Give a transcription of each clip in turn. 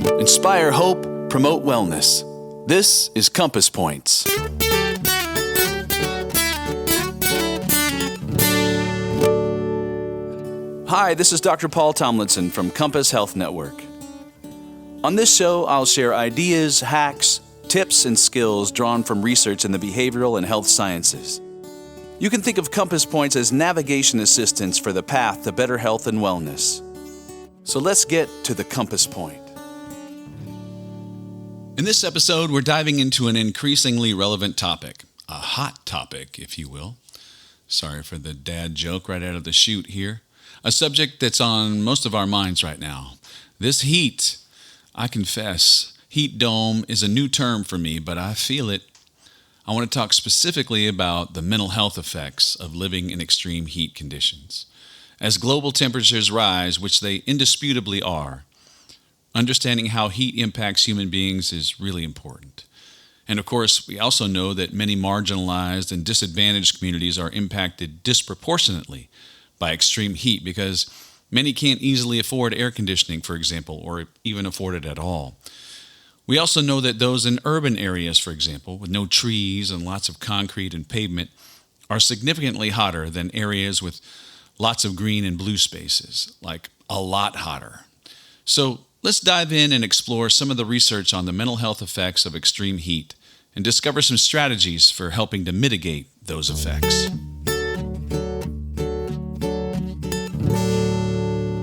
Inspire hope, promote wellness. This is Compass Points. Hi, this is Dr. Paul Thomlinson from Compass Health Network. On this show, I'll share ideas, hacks, tips, and skills drawn from research in the behavioral and health sciences. You can think of Compass Points as navigation assistance for the path to better health and wellness. So let's get to the Compass Point. In this episode, we're diving into an increasingly relevant topic, a hot topic, if you will. Sorry for the dad joke right out of the chute here. A subject that's on most of our minds right now. This heat, I confess, heat dome is a new term for me, but I feel it. I want to talk specifically about the mental health effects of living in extreme heat conditions. As global temperatures rise, which they indisputably are, understanding how heat impacts human beings is really important. And of course, we also know that many marginalized and disadvantaged communities are impacted disproportionately by extreme heat because many can't easily afford air conditioning, for example, or even afford it at all. We also know that those in urban areas, for example, with no trees and lots of concrete and pavement, are significantly hotter than areas with lots of green and blue spaces, like a lot hotter. So let's dive in and explore some of the research on the mental health effects of extreme heat and discover some strategies for helping to mitigate those effects.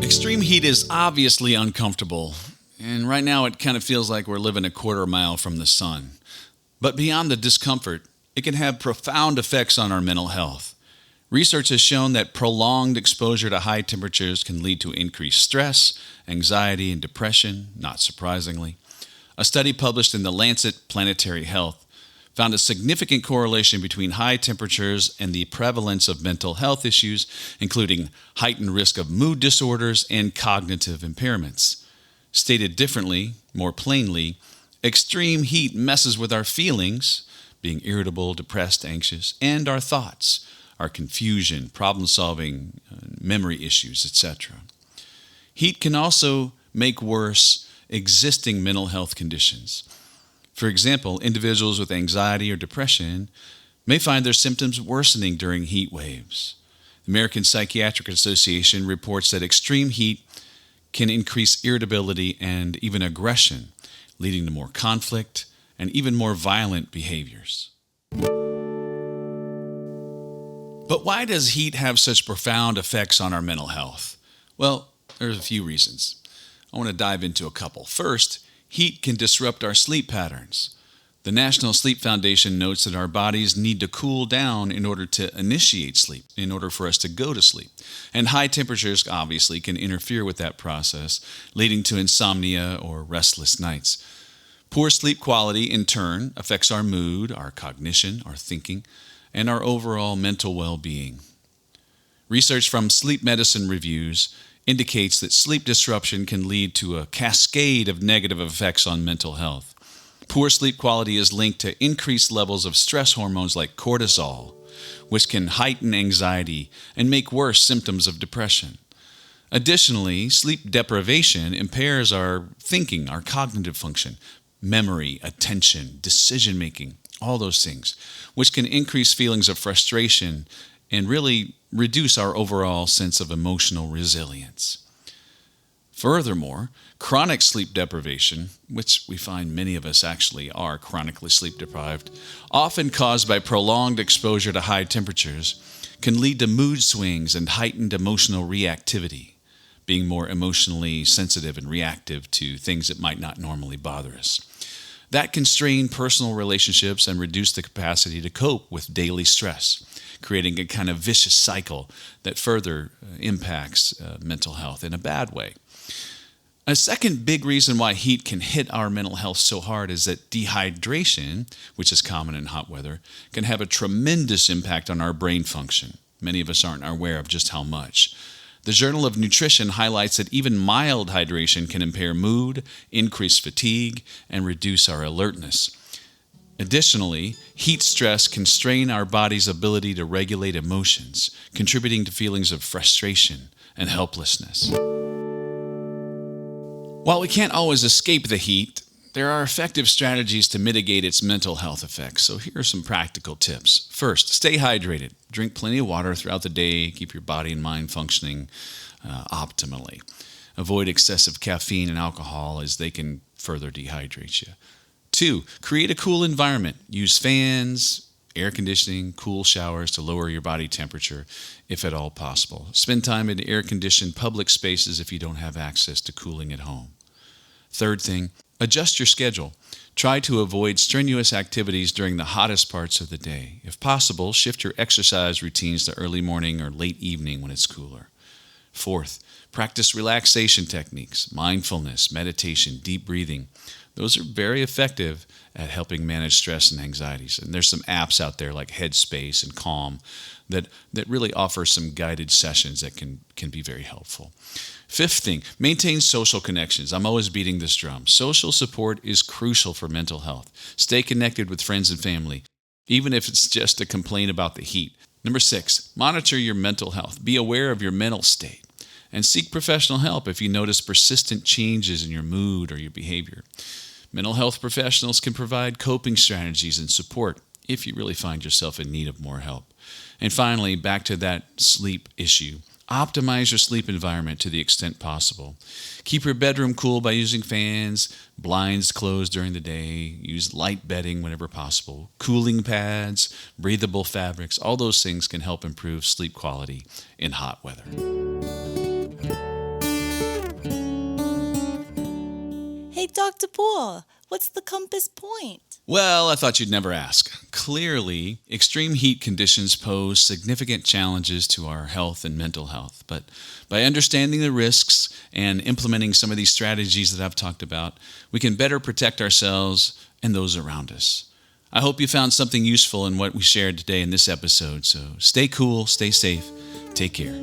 Extreme heat is obviously uncomfortable, and right now it kind of feels like we're living a quarter mile from the sun. But beyond the discomfort, it can have profound effects on our mental health. Research has shown that prolonged exposure to high temperatures can lead to increased stress, anxiety, and depression, not surprisingly. A study published in The Lancet Planetary Health found a significant correlation between high temperatures and the prevalence of mental health issues, including heightened risk of mood disorders and cognitive impairments. Stated differently, more plainly, extreme heat messes with our feelings, being irritable, depressed, anxious, and our thoughts, our confusion, problem-solving, memory issues, etc. Heat can also make worse existing mental health conditions. For example, individuals with anxiety or depression may find their symptoms worsening during heat waves. The American Psychiatric Association reports that extreme heat can increase irritability and even aggression, leading to more conflict and even more violent behaviors. But why does heat have such profound effects on our mental health? Well, there's a few reasons. I want to dive into a couple. First, heat can disrupt our sleep patterns. The National Sleep Foundation notes that our bodies need to cool down in order to initiate sleep, in order for us to go to sleep. And high temperatures obviously can interfere with that process, leading to insomnia or restless nights. Poor sleep quality, in turn, affects our mood, our cognition, our thinking, and our overall mental well-being. Research from Sleep Medicine Reviews indicates that sleep disruption can lead to a cascade of negative effects on mental health. Poor sleep quality is linked to increased levels of stress hormones like cortisol, which can heighten anxiety and make worse symptoms of depression. Additionally, sleep deprivation impairs our thinking, our cognitive function, memory, attention, decision-making, all those things, which can increase feelings of frustration and really reduce our overall sense of emotional resilience. Furthermore, chronic sleep deprivation, which we find many of us actually are chronically sleep deprived, often caused by prolonged exposure to high temperatures, can lead to mood swings and heightened emotional reactivity, being more emotionally sensitive and reactive to things that might not normally bother us. That can strain personal relationships and reduce the capacity to cope with daily stress, creating a kind of vicious cycle that further impacts mental health in a bad way. A second big reason why heat can hit our mental health so hard is that dehydration, which is common in hot weather, can have a tremendous impact on our brain function. Many of us aren't aware of just how much. The Journal of Nutrition highlights that even mild hydration can impair mood, increase fatigue, and reduce our alertness. Additionally, heat stress can strain our body's ability to regulate emotions, contributing to feelings of frustration and helplessness. While we can't always escape the heat, there are effective strategies to mitigate its mental health effects. So here are some practical tips. First, stay hydrated. Drink plenty of water throughout the day. Keep your body and mind functioning optimally. Avoid excessive caffeine and alcohol as they can further dehydrate you. 2, create a cool environment. Use fans, air conditioning, cool showers to lower your body temperature if at all possible. Spend time in air-conditioned public spaces if you don't have access to cooling at home. Third thing, adjust your schedule. Try to avoid strenuous activities during the hottest parts of the day. If possible, shift your exercise routines to early morning or late evening when it's cooler. Fourth, practice relaxation techniques, mindfulness, meditation, deep breathing. Those are very effective at helping manage stress and anxieties. And there's some apps out there like Headspace and Calm that really offer some guided sessions that can be very helpful. Fifth thing, maintain social connections. I'm always beating this drum. Social support is crucial for mental health. Stay connected with friends and family, even if it's just to complain about the heat. Number 6, monitor your mental health. Be aware of your mental state and seek professional help if you notice persistent changes in your mood or your behavior. Mental health professionals can provide coping strategies and support if you really find yourself in need of more help. And finally, back to that sleep issue. Optimize your sleep environment to the extent possible. Keep your bedroom cool by using fans, blinds closed during the day, use light bedding whenever possible, cooling pads, breathable fabrics. All those things can help improve sleep quality in hot weather. Hey, Dr. Paul, what's the compass point? Well, I thought you'd never ask. Clearly, extreme heat conditions pose significant challenges to our health and mental health. But by understanding the risks and implementing some of these strategies that I've talked about, we can better protect ourselves and those around us. I hope you found something useful in what we shared today in this episode. So stay cool, stay safe, take care.